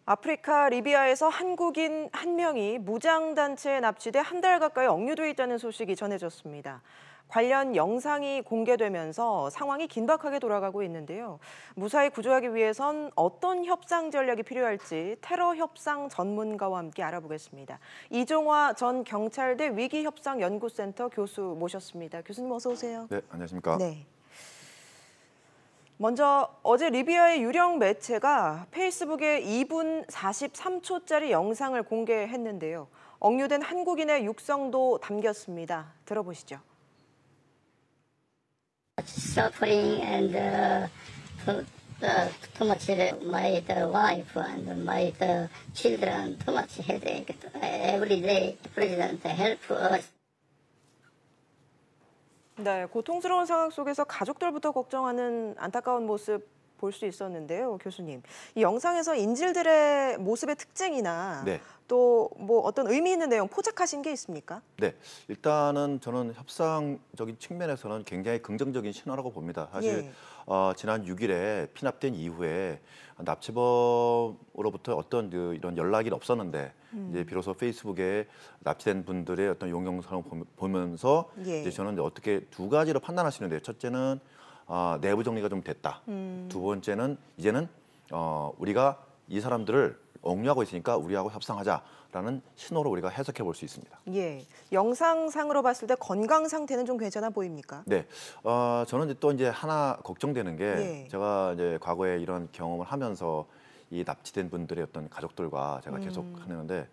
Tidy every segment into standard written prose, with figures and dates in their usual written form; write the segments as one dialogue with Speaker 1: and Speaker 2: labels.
Speaker 1: 아프리카 리비아에서 한국인 한 명이 무장단체에 납치돼 한 달 가까이 억류돼 있다는 소식이 전해졌습니다. 관련 영상이 공개되면서 상황이 긴박하게 돌아가고 있는데요. 무사히 구조하기 위해선 어떤 협상 전략이 필요할지 테러 협상 전문가와 함께 알아보겠습니다. 이종화 전 경찰대 위기협상연구센터 교수 모셨습니다. 교수님 어서 오세요.
Speaker 2: 네, 안녕하십니까.
Speaker 1: 네. 먼저 어제 리비아의 유령 매체가 페이스북에 2분 43초짜리 영상을 공개했는데요. 억류된 한국인의 육성도 담겼습니다. 들어보시죠.
Speaker 3: Suffering and too much my wife and my children too much headache every day. President help us.
Speaker 1: 네, 고통스러운 상황 속에서 가족들부터 걱정하는 안타까운 모습 볼 수 있었는데요, 교수님. 이 영상에서 인질들의 모습의 특징이나
Speaker 2: 네.
Speaker 1: 또 뭐 어떤 의미 있는 내용 포착하신 게 있습니까?
Speaker 2: 네, 일단은 저는 협상적인 측면에서는 굉장히 긍정적인 신호라고 봅니다. 사실 지난 6일에 피납된 이후에 납치범으로부터 어떤 이런 연락이 없었는데 이제 비로소 페이스북에 납치된 분들의 어떤 용영상을 보면서 이제 저는 어떻게 두 가지로 판단할 수 있는데, 첫째는 내부 정리가 좀 됐다. 두 번째는 이제는 우리가 이 사람들을 억류하고 있으니까 우리하고 협상하자라는 신호로 우리가 해석해 볼 수 있습니다.
Speaker 1: 예, 영상상으로 봤을 때 건강 상태는 좀 괜찮아 보입니까?
Speaker 2: 네, 저는 또 이제 하나 걱정되는 게 제가 이제 과거에 이런 경험을 하면서 이 납치된 분들의 어떤 가족들과 제가 계속 하는데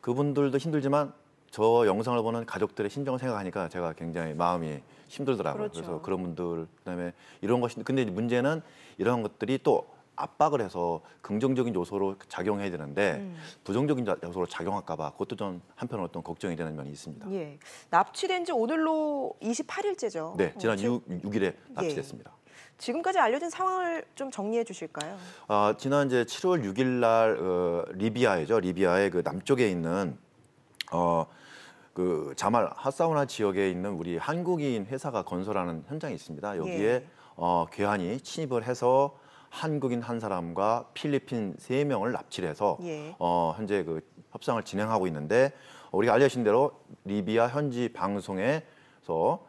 Speaker 2: 그분들도 힘들지만 저 영상을 보는 가족들의 심정을 생각하니까 제가 굉장히 마음이 힘들더라고요.
Speaker 1: 그렇죠.
Speaker 2: 그래서 그런 분들 그다음에 이런 것이 근데 문제는 이런 것들이 또 압박을 해서 긍정적인 요소로 작용해야 되는데 부정적인 요소로 작용할까 봐 그것도 좀 한편으로 어떤 걱정이 되는 면이 있습니다.
Speaker 1: 예, 납치된 지 오늘로 28일째죠.
Speaker 2: 네, 지난 6일에 납치됐습니다.
Speaker 1: 지금까지 알려진 상황을 좀 정리해 주실까요?
Speaker 2: 지난 이제 7월 6일 날 리비아의 그 남쪽에 있는 그 자말 하사우나 지역에 있는 우리 한국인 회사가 건설하는 현장이 있습니다. 여기에 괴한이 침입을 해서 한국인 한 사람과 필리핀 3명을 납치를 해서 현재 그 협상을 진행하고 있는데 우리가 알려진 대로 리비아 현지 방송에서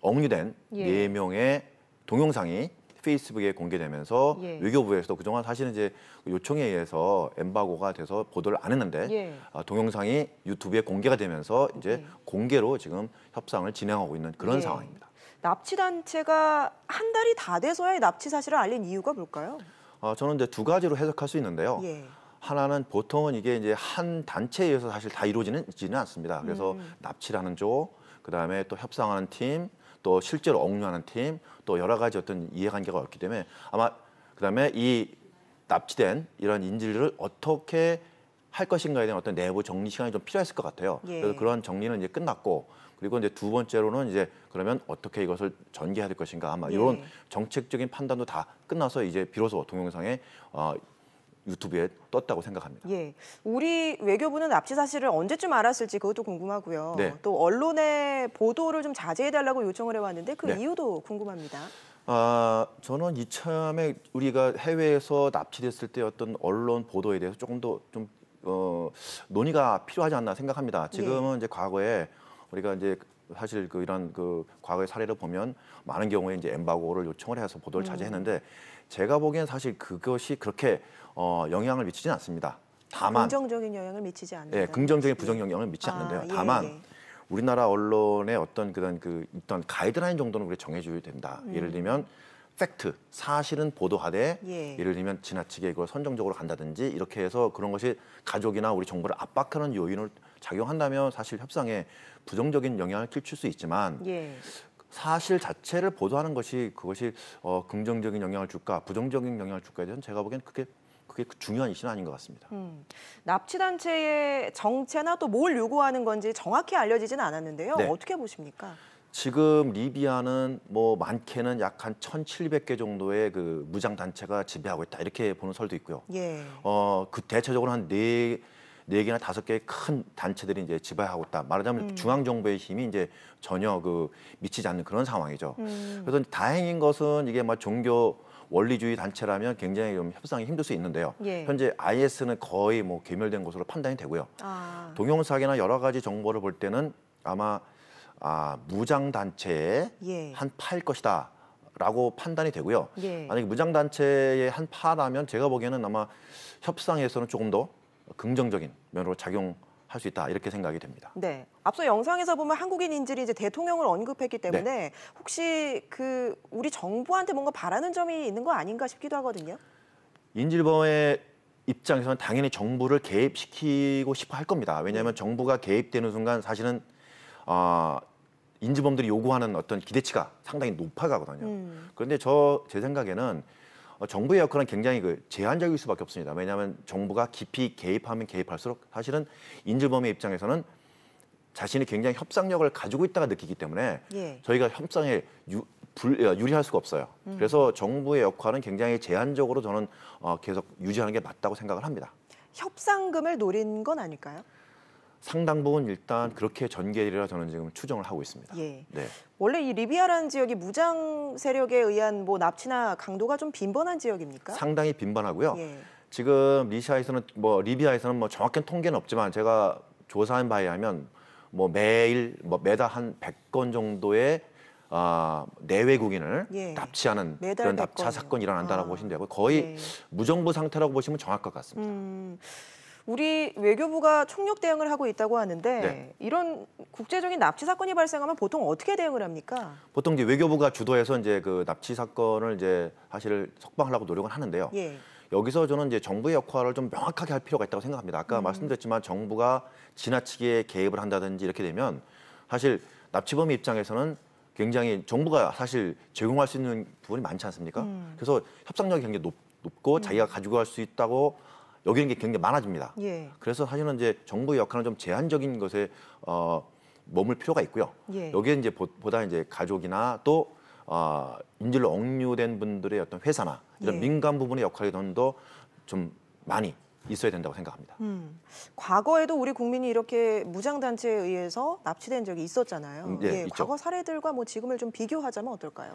Speaker 2: 억류된 4명의 동영상이 페이스북에 공개되면서 외교부에서도 그동안 사실은 이제 요청에 의해서 엠바고가 돼서 보도를 안 했는데 동영상이 유튜브에 공개가 되면서 이제 공개로 지금 협상을 진행하고 있는 그런 상황입니다.
Speaker 1: 납치단체가 한 달이 다 돼서야 이 납치 사실을 알린 이유가 뭘까요?
Speaker 2: 저는 이제 두 가지로 해석할 수 있는데요. 하나는 보통은 이게 이제 한 단체에 의해서 사실 다 이루어지지는 않습니다. 그래서 납치라는 쪽, 그다음에 또 협상하는 팀, 또 실제로 억류하는 팀, 또 여러 가지 어떤 이해관계가 없기 때문에 아마 그다음에 이 납치된 이런 인질들을 어떻게 할 것인가에 대한 어떤 내부 정리 시간이 좀 필요했을 것 같아요. 그래서 그런 정리는 이제 끝났고, 그리고 이제 두 번째로는 이제 그러면 어떻게 이것을 전개해야 될 것인가 아마 이런 정책적인 판단도 다 끝나서 이제 비로소 동영상에 유튜브에 떴다고 생각합니다.
Speaker 1: 우리 외교부는 납치 사실을 언제쯤 알았을지 그것도 궁금하고요. 또 언론의 보도를 좀 자제해달라고 요청을 해왔는데 그 이유도 궁금합니다.
Speaker 2: 저는 이참에 우리가 해외에서 납치됐을 때 어떤 언론 보도에 대해서 조금 더 좀 논의가 필요하지 않나 생각합니다. 지금은 이제 과거에 우리가 이제 사실 이런 과거의 사례를 보면 많은 경우에 이제 엠바고를 요청을 해서 보도를 자제했는데 제가 보기엔 사실 그것이 그렇게 영향을 미치지는 않습니다. 다만
Speaker 1: 긍정적인 영향을 미치지 않는다.
Speaker 2: 네, 긍정적인 부정 영향을 미치지 않는데요. 다만 우리나라 언론의 어떤 어떤 가이드라인 정도는 우리 정해줘야 된다. 예를 들면 팩트, 사실은 보도하되 예를 들면 지나치게 이걸 선정적으로 간다든지 이렇게 해서 그런 것이 가족이나 우리 정부를 압박하는 요인을 작용한다면 사실 협상에 부정적인 영향을 끼칠 수 있지만 사실 자체를 보도하는 것이 그것이 긍정적인 영향을 줄까 부정적인 영향을 줄까에 대해서는 제가 보기엔 그게 중요한 이슈는 아닌 것 같습니다.
Speaker 1: 납치단체의 정체나 또 뭘 요구하는 건지 정확히 알려지진 않았는데요. 어떻게 보십니까?
Speaker 2: 지금 리비아는 뭐 많게는 약 한 1,700개 정도의 그 무장 단체가 지배하고 있다 이렇게 보는 설도 있고요. 그 대체적으로 한 네 개나 5개의 큰 단체들이 이제 지배하고 있다. 말하자면 중앙 정부의 힘이 이제 전혀 미치지 않는 그런 상황이죠. 그래서 다행인 것은 이게 막 종교 원리주의 단체라면 굉장히 좀 협상이 힘들 수 있는데요.
Speaker 1: 예.
Speaker 2: 현재 IS는 거의 뭐 괴멸된 것으로 판단이 되고요.
Speaker 1: 아.
Speaker 2: 동영상이나 여러 가지 정보를 볼 때는 아마 무장 단체의
Speaker 1: 예.
Speaker 2: 한 파일 것이다라고 판단이 되고요.
Speaker 1: 예.
Speaker 2: 만약에 무장 단체의 한 파라면 제가 보기에는 아마 협상에서는 조금 더 긍정적인 면으로 작용할 수 있다 이렇게 생각이 됩니다.
Speaker 1: 네. 앞서 영상에서 보면 한국인 인질이 이제 대통령을 언급했기 때문에
Speaker 2: 네.
Speaker 1: 혹시 그 우리 정부한테 뭔가 바라는 점이 있는 거 아닌가 싶기도 하거든요.
Speaker 2: 인질범의 입장에서는 당연히 정부를 개입시키고 싶어 할 겁니다. 왜냐하면 정부가 개입되는 순간 사실은 인질범들이 요구하는 어떤 기대치가 상당히 높아가거든요. 그런데 제 생각에는 정부의 역할은 굉장히 제한적일 수밖에 없습니다. 왜냐하면 정부가 깊이 개입하면 개입할수록 사실은 인질범의 입장에서는 자신이 굉장히 협상력을 가지고 있다가 느끼기 때문에
Speaker 1: 예.
Speaker 2: 저희가 협상에 유리할 수가 없어요. 그래서 정부의 역할은 굉장히 제한적으로 저는 계속 유지하는 게 맞다고 생각을 합니다.
Speaker 1: 협상금을 노린 건 아닐까요?
Speaker 2: 상당 부분 일단 그렇게 전개리라 저는 지금 추정을 하고 있습니다.
Speaker 1: 예.
Speaker 2: 네.
Speaker 1: 원래 이 리비아라는 지역이 무장 세력에 의한 뭐 납치나 강도가 좀 빈번한 지역입니까?
Speaker 2: 상당히 빈번하고요.
Speaker 1: 예.
Speaker 2: 지금 리비아에서는 정확한 통계는 없지만 제가 조사한 바에 하면 매달 한 100건 정도의 내외국인을
Speaker 1: 예.
Speaker 2: 납치하는
Speaker 1: 매달
Speaker 2: 그런
Speaker 1: 100건이요.
Speaker 2: 납치 사건이 일어난다고 보시면 되고 거의
Speaker 1: 예.
Speaker 2: 무정부 상태라고 보시면 정확할 것 같습니다.
Speaker 1: 우리 외교부가 총력 대응을 하고 있다고 하는데
Speaker 2: 네.
Speaker 1: 이런 국제적인 납치 사건이 발생하면 보통 어떻게 대응을 합니까?
Speaker 2: 보통 이제 외교부가 주도해서 이제 그 납치 사건을 이제 사실 석방하려고 노력을 하는데요.
Speaker 1: 예.
Speaker 2: 여기서 저는 이제 정부의 역할을 좀 명확하게 할 필요가 있다고 생각합니다. 아까 말씀드렸지만 정부가 지나치게 개입을 한다든지 이렇게 되면 사실 납치범의 입장에서는 굉장히 정부가 사실 제공할 수 있는 부분이 많지 않습니까? 그래서 협상력이 굉장히 높고 자기가 가지고 갈 수 있다고 여기는 게 굉장히 많아집니다.
Speaker 1: 예.
Speaker 2: 그래서 사실은 이제 정부의 역할은 좀 제한적인 것에 머물 필요가 있고요.
Speaker 1: 예.
Speaker 2: 여기에 이제 보다 이제 가족이나 또 인질로 억류된 분들의 어떤 회사나 이런
Speaker 1: 예.
Speaker 2: 민간 부분의 역할이 좀 많이 있어야 된다고 생각합니다.
Speaker 1: 과거에도 우리 국민이 이렇게 무장단체에 의해서 납치된 적이 있었잖아요.
Speaker 2: 예, 있죠.
Speaker 1: 과거 사례들과 뭐 지금을 좀 비교하자면 어떨까요?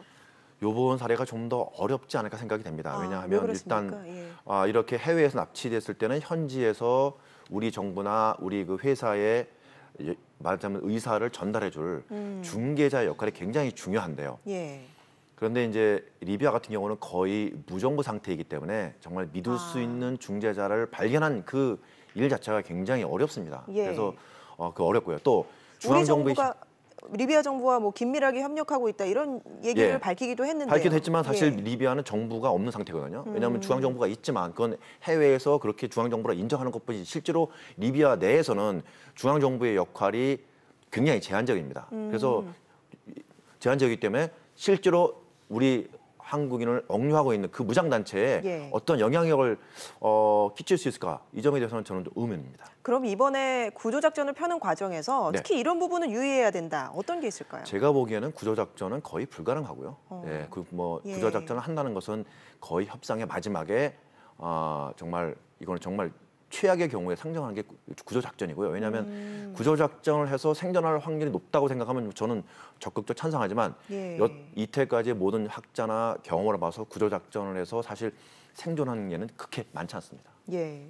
Speaker 2: 요번 사례가 좀 더 어렵지 않을까 생각이 됩니다.
Speaker 1: 왜
Speaker 2: 왜냐하면
Speaker 1: 그렇습니까?
Speaker 2: 일단
Speaker 1: 예.
Speaker 2: 이렇게 해외에서 납치됐을 때는 현지에서 우리 정부나 우리 그 회사에 말하자면 의사를 전달해줄 중개자의 역할이 굉장히 중요한데요.
Speaker 1: 예.
Speaker 2: 그런데 이제 리비아 같은 경우는 거의 무정부 상태이기 때문에 정말 믿을 수 있는 중재자를 발견한 그 일 자체가 굉장히 어렵습니다.
Speaker 1: 예.
Speaker 2: 그래서 그 어렵고요. 또
Speaker 1: 우리
Speaker 2: 중앙정부의
Speaker 1: 정부가 리비아 정부와 뭐 긴밀하게 협력하고 있다 이런 얘기를
Speaker 2: 예.
Speaker 1: 밝히기도 했는데요.
Speaker 2: 밝기도 했지만 사실
Speaker 1: 예.
Speaker 2: 리비아는 정부가 없는 상태거든요. 왜냐하면 중앙정부가 있지만 그건 해외에서 그렇게 중앙정부를 인정하는 것뿐이지 실제로 리비아 내에서는 중앙정부의 역할이 굉장히 제한적입니다. 그래서 제한적이기 때문에 실제로 우리 한국인을 억류하고 있는 그 무장단체에
Speaker 1: 예.
Speaker 2: 어떤 영향력을 끼칠 수 있을까? 이 점에 대해서는 저는 좀 의문입니다.
Speaker 1: 그럼 이번에 구조작전을 펴는 과정에서
Speaker 2: 네.
Speaker 1: 특히 이런 부분은 유의해야 된다. 어떤 게 있을까요?
Speaker 2: 제가 보기에는 구조작전은 거의 불가능하고요.
Speaker 1: 예.
Speaker 2: 구조작전을 한다는 것은 거의 협상의 마지막에 이거는 정말 최악의 경우에 상정하는 게 구조작전이고요. 왜냐하면 구조작전을 해서 생존할 확률이 높다고 생각하면 저는 적극적으로 찬성하지만
Speaker 1: 예.
Speaker 2: 이때까지의 모든 학자나 경험을 봐서 구조작전을 해서 사실 생존하는 예는 그렇게 많지 않습니다.
Speaker 1: 예.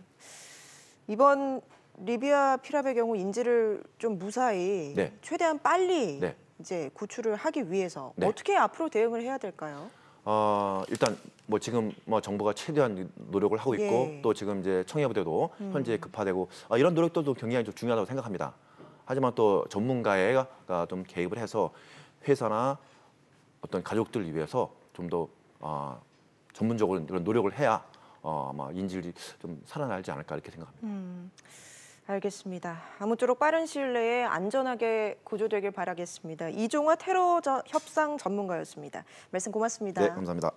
Speaker 1: 이번 리비아 피랍의 경우 인질을 좀 무사히
Speaker 2: 네.
Speaker 1: 최대한 빨리
Speaker 2: 네.
Speaker 1: 이제 구출을 하기 위해서
Speaker 2: 네.
Speaker 1: 어떻게 앞으로 대응을 해야 될까요?
Speaker 2: 일단 지금 정부가 최대한 노력을 하고 있고
Speaker 1: 예.
Speaker 2: 또 지금 이제 청해부대도 현재 급파되고 이런 노력들도 굉장히 좀 중요하다고 생각합니다. 하지만 또 전문가가 좀 개입을 해서 회사나 어떤 가족들을 위해서 좀 더 전문적으로 그런 노력을 해야 아마 인질이 좀 살아나지 않을까 이렇게 생각합니다.
Speaker 1: 알겠습니다. 아무쪼록 빠른 시일 내에 안전하게 구조되길 바라겠습니다. 이종화 테러 협상 전문가였습니다. 말씀 고맙습니다.
Speaker 2: 네, 감사합니다.